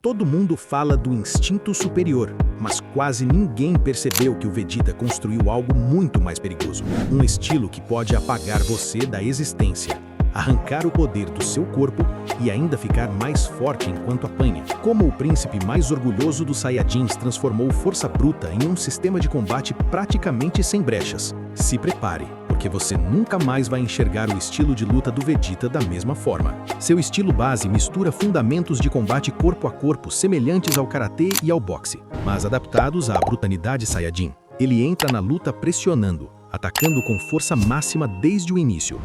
Todo mundo fala do instinto superior, mas quase ninguém percebeu que o Vegeta construiu algo muito mais perigoso. Um estilo que pode apagar você da existência, arrancar o poder do seu corpo e ainda ficar mais forte enquanto apanha. Como o príncipe mais orgulhoso dos Saiyajins transformou força bruta em um sistema de combate praticamente sem brechas. Se prepare, porque você nunca mais vai enxergar o estilo de luta do Vegeta da mesma forma. Seu estilo base mistura fundamentos de combate corpo a corpo semelhantes ao karatê e ao boxe, mas adaptados à brutalidade Saiyajin. Ele entra na luta pressionando, atacando com força máxima desde o início.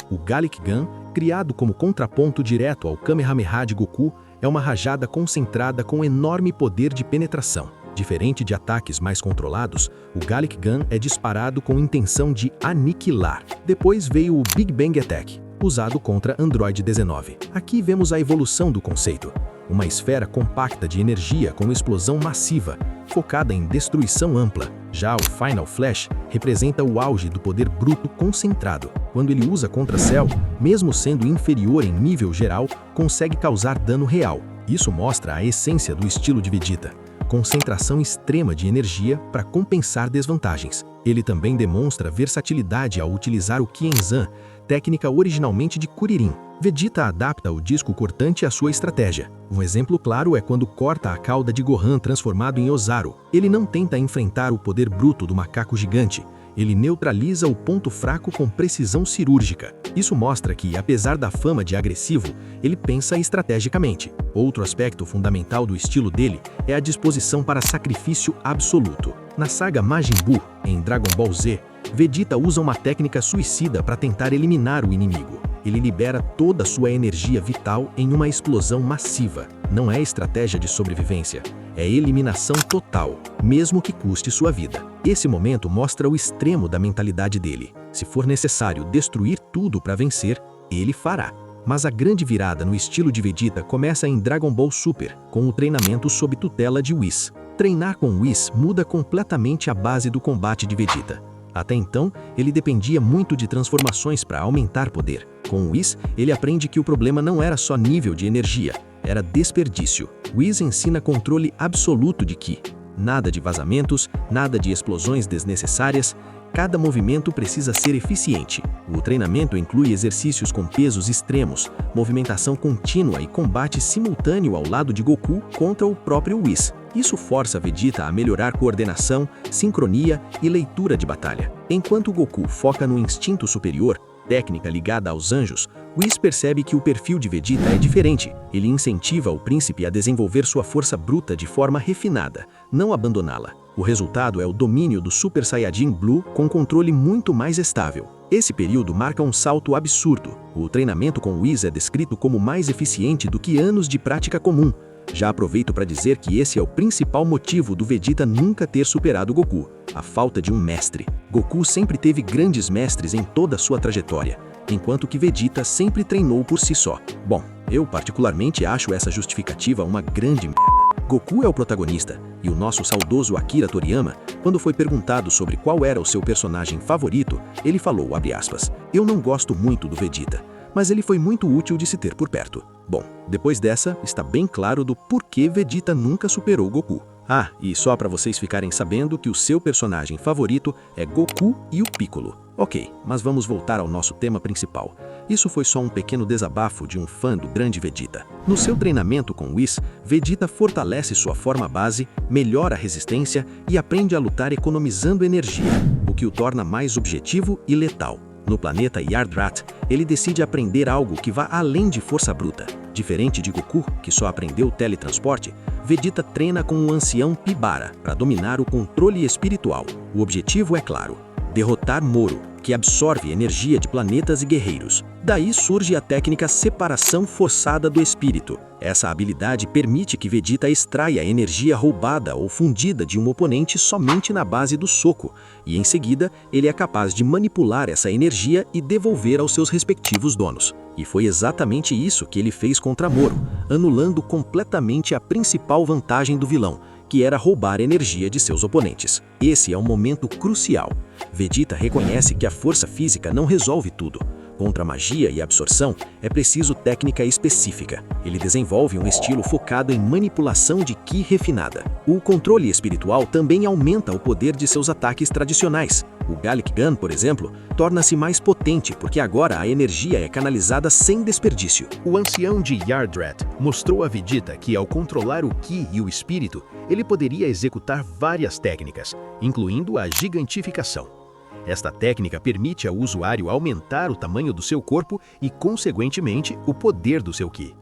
O Gallic Gun, criado como contraponto direto ao Kamehameha de Goku, é uma rajada concentrada com enorme poder de penetração. Diferente de ataques mais controlados, o Gallic Gun é disparado com intenção de aniquilar. Depois veio o Big Bang Attack, usado contra Android 19. Aqui vemos a evolução do conceito. Uma esfera compacta de energia com explosão massiva, focada em destruição ampla. Já o Final Flash representa o auge do poder bruto concentrado. Quando ele usa contra Cell, mesmo sendo inferior em nível geral, consegue causar dano real. Isso mostra a essência do estilo de Vegeta. Concentração extrema de energia para compensar desvantagens. Ele também demonstra versatilidade ao utilizar o Kienzan, técnica originalmente de Kuririn. Vegeta adapta o disco cortante à sua estratégia. Um exemplo claro é quando corta a cauda de Gohan transformado em Ozaru. Ele não tenta enfrentar o poder bruto do macaco gigante. Ele neutraliza o ponto fraco com precisão cirúrgica. Isso mostra que, apesar da fama de agressivo, ele pensa estrategicamente. Outro aspecto fundamental do estilo dele é a disposição para sacrifício absoluto. Na saga Majin Buu, em Dragon Ball Z, Vegeta usa uma técnica suicida para tentar eliminar o inimigo. Ele libera toda a sua energia vital em uma explosão massiva. Não é estratégia de sobrevivência, é eliminação total, mesmo que custe sua vida. Esse momento mostra o extremo da mentalidade dele. Se for necessário destruir tudo para vencer, ele fará. Mas a grande virada no estilo de Vegeta começa em Dragon Ball Super, com o treinamento sob tutela de Whis. Treinar com Whis muda completamente a base do combate de Vegeta. Até então, ele dependia muito de transformações para aumentar poder. Com Whis, ele aprende que o problema não era só nível de energia, era desperdício. Whis ensina controle absoluto de Ki. Nada de vazamentos, nada de explosões desnecessárias. Cada movimento precisa ser eficiente. O treinamento inclui exercícios com pesos extremos, movimentação contínua e combate simultâneo ao lado de Goku contra o próprio Whis. Isso força Vegeta a melhorar coordenação, sincronia e leitura de batalha. Enquanto Goku foca no instinto superior, técnica ligada aos anjos, Whis percebe que o perfil de Vegeta é diferente. Ele incentiva o príncipe a desenvolver sua força bruta de forma refinada, não abandoná-la. O resultado é o domínio do Super Saiyajin Blue com controle muito mais estável. Esse período marca um salto absurdo. O treinamento com Whis é descrito como mais eficiente do que anos de prática comum. Já aproveito para dizer que esse é o principal motivo do Vegeta nunca ter superado Goku, a falta de um mestre. Goku sempre teve grandes mestres em toda a sua trajetória, enquanto que Vegeta sempre treinou por si só. Bom, eu particularmente acho essa justificativa uma grande merda. Goku é o protagonista, e o nosso saudoso Akira Toriyama, quando foi perguntado sobre qual era o seu personagem favorito, ele falou, abre aspas, "Eu não gosto muito do Vegeta, mas ele foi muito útil de se ter por perto." Bom, depois dessa, está bem claro do porquê Vegeta nunca superou Goku. Ah, e só para vocês ficarem sabendo que o seu personagem favorito é Goku e o Piccolo. Ok, mas vamos voltar ao nosso tema principal. Isso foi só um pequeno desabafo de um fã do grande Vegeta. No seu treinamento com Whis, Vegeta fortalece sua forma base, melhora a resistência e aprende a lutar economizando energia, o que o torna mais objetivo e letal. No planeta Yardrat, ele decide aprender algo que vá além de força bruta. Diferente de Goku, que só aprendeu teletransporte, Vegeta treina com o ancião Pibara para dominar o controle espiritual. O objetivo é claro: derrotar Moro, que absorve energia de planetas e guerreiros. Daí surge a técnica separação forçada do espírito. Essa habilidade permite que Vegeta extraia energia roubada ou fundida de um oponente somente na base do soco, e em seguida ele é capaz de manipular essa energia e devolver aos seus respectivos donos. E foi exatamente isso que ele fez contra Moro, anulando completamente a principal vantagem do vilão, que era roubar energia de seus oponentes. Esse é um momento crucial. Vegeta reconhece que a força física não resolve tudo. Contra a magia e a absorção, é preciso técnica específica. Ele desenvolve um estilo focado em manipulação de Ki refinada. O controle espiritual também aumenta o poder de seus ataques tradicionais. O Gallic Gun, por exemplo, torna-se mais potente porque agora a energia é canalizada sem desperdício. O ancião de Yardrat mostrou a Vegeta que, ao controlar o Ki e o espírito, ele poderia executar várias técnicas, incluindo a gigantificação. Esta técnica permite ao usuário aumentar o tamanho do seu corpo e, consequentemente, o poder do seu Ki.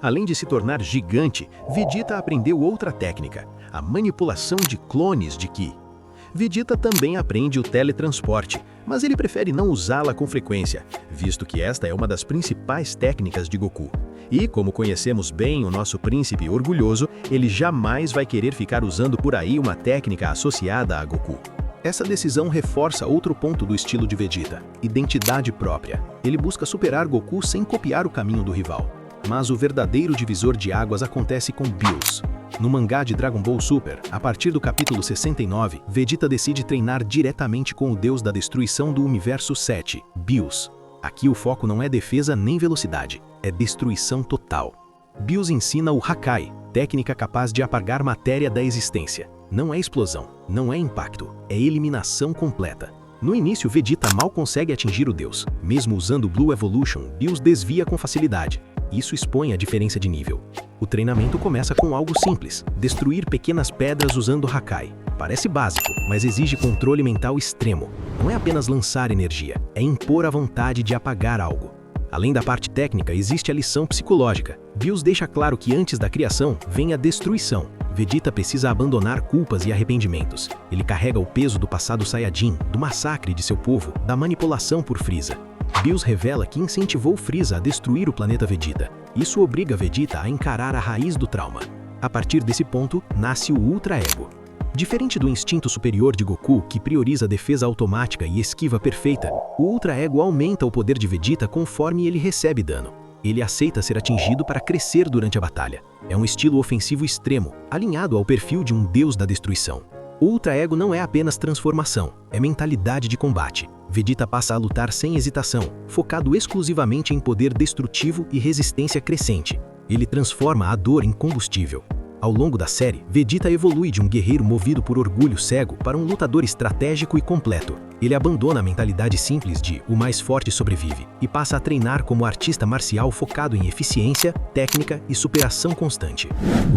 Além de se tornar gigante, Vegeta aprendeu outra técnica, a manipulação de clones de Ki. Vegeta também aprende o teletransporte, mas ele prefere não usá-la com frequência, visto que esta é uma das principais técnicas de Goku. E, como conhecemos bem o nosso príncipe orgulhoso, ele jamais vai querer ficar usando por aí uma técnica associada a Goku. Essa decisão reforça outro ponto do estilo de Vegeta, identidade própria. Ele busca superar Goku sem copiar o caminho do rival. Mas o verdadeiro divisor de águas acontece com Bills. No mangá de Dragon Ball Super, a partir do capítulo 69, Vegeta decide treinar diretamente com o deus da destruição do Universo 7, Bills. Aqui o foco não é defesa nem velocidade, é destruição total. Bills ensina o Hakai, técnica capaz de apagar matéria da existência. Não é explosão, não é impacto, é eliminação completa. No início, Vegeta mal consegue atingir o deus. Mesmo usando Blue Evolution, Bills desvia com facilidade. Isso expõe a diferença de nível. O treinamento começa com algo simples, destruir pequenas pedras usando Hakai. Parece básico, mas exige controle mental extremo. Não é apenas lançar energia, é impor a vontade de apagar algo. Além da parte técnica, existe a lição psicológica. Bills deixa claro que antes da criação, vem a destruição. Vegeta precisa abandonar culpas e arrependimentos. Ele carrega o peso do passado Saiyajin, do massacre de seu povo, da manipulação por Frieza. Bills revela que incentivou Frieza a destruir o planeta Vegeta. Isso obriga Vegeta a encarar a raiz do trauma. A partir desse ponto, nasce o Ultra Ego. Diferente do instinto superior de Goku, que prioriza a defesa automática e esquiva perfeita, o Ultra Ego aumenta o poder de Vegeta conforme ele recebe dano. Ele aceita ser atingido para crescer durante a batalha. É um estilo ofensivo extremo, alinhado ao perfil de um deus da destruição. O Ultra Ego não é apenas transformação, é mentalidade de combate. Vegeta passa a lutar sem hesitação, focado exclusivamente em poder destrutivo e resistência crescente. Ele transforma a dor em combustível. Ao longo da série, Vegeta evolui de um guerreiro movido por orgulho cego para um lutador estratégico e completo. Ele abandona a mentalidade simples de "o mais forte sobrevive" e passa a treinar como artista marcial focado em eficiência, técnica e superação constante.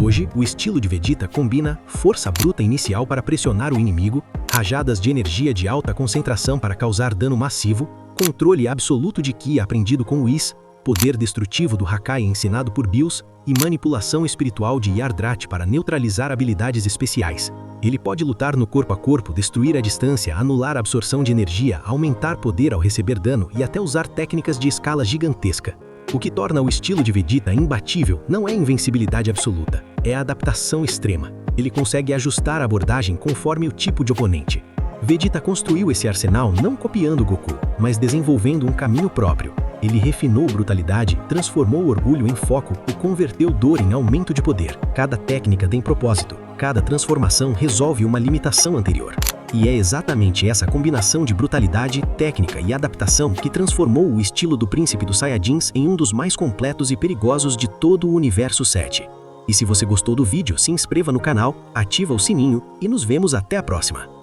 Hoje, o estilo de Vegeta combina força bruta inicial para pressionar o inimigo, rajadas de energia de alta concentração para causar dano massivo, controle absoluto de Ki aprendido com Whis, poder destrutivo do Hakai ensinado por Bills e manipulação espiritual de Yardrat para neutralizar habilidades especiais. Ele pode lutar no corpo a corpo, destruir a distância, anular a absorção de energia, aumentar poder ao receber dano e até usar técnicas de escala gigantesca. O que torna o estilo de Vegeta imbatível não é invencibilidade absoluta, é a adaptação extrema. Ele consegue ajustar a abordagem conforme o tipo de oponente. Vegeta construiu esse arsenal não copiando Goku, mas desenvolvendo um caminho próprio. Ele refinou brutalidade, transformou o orgulho em foco e converteu dor em aumento de poder. Cada técnica tem propósito, cada transformação resolve uma limitação anterior. E é exatamente essa combinação de brutalidade, técnica e adaptação que transformou o estilo do Príncipe dos Saiyajins em um dos mais completos e perigosos de todo o Universo 7. E se você gostou do vídeo, se inscreva no canal, ativa o sininho e nos vemos até a próxima.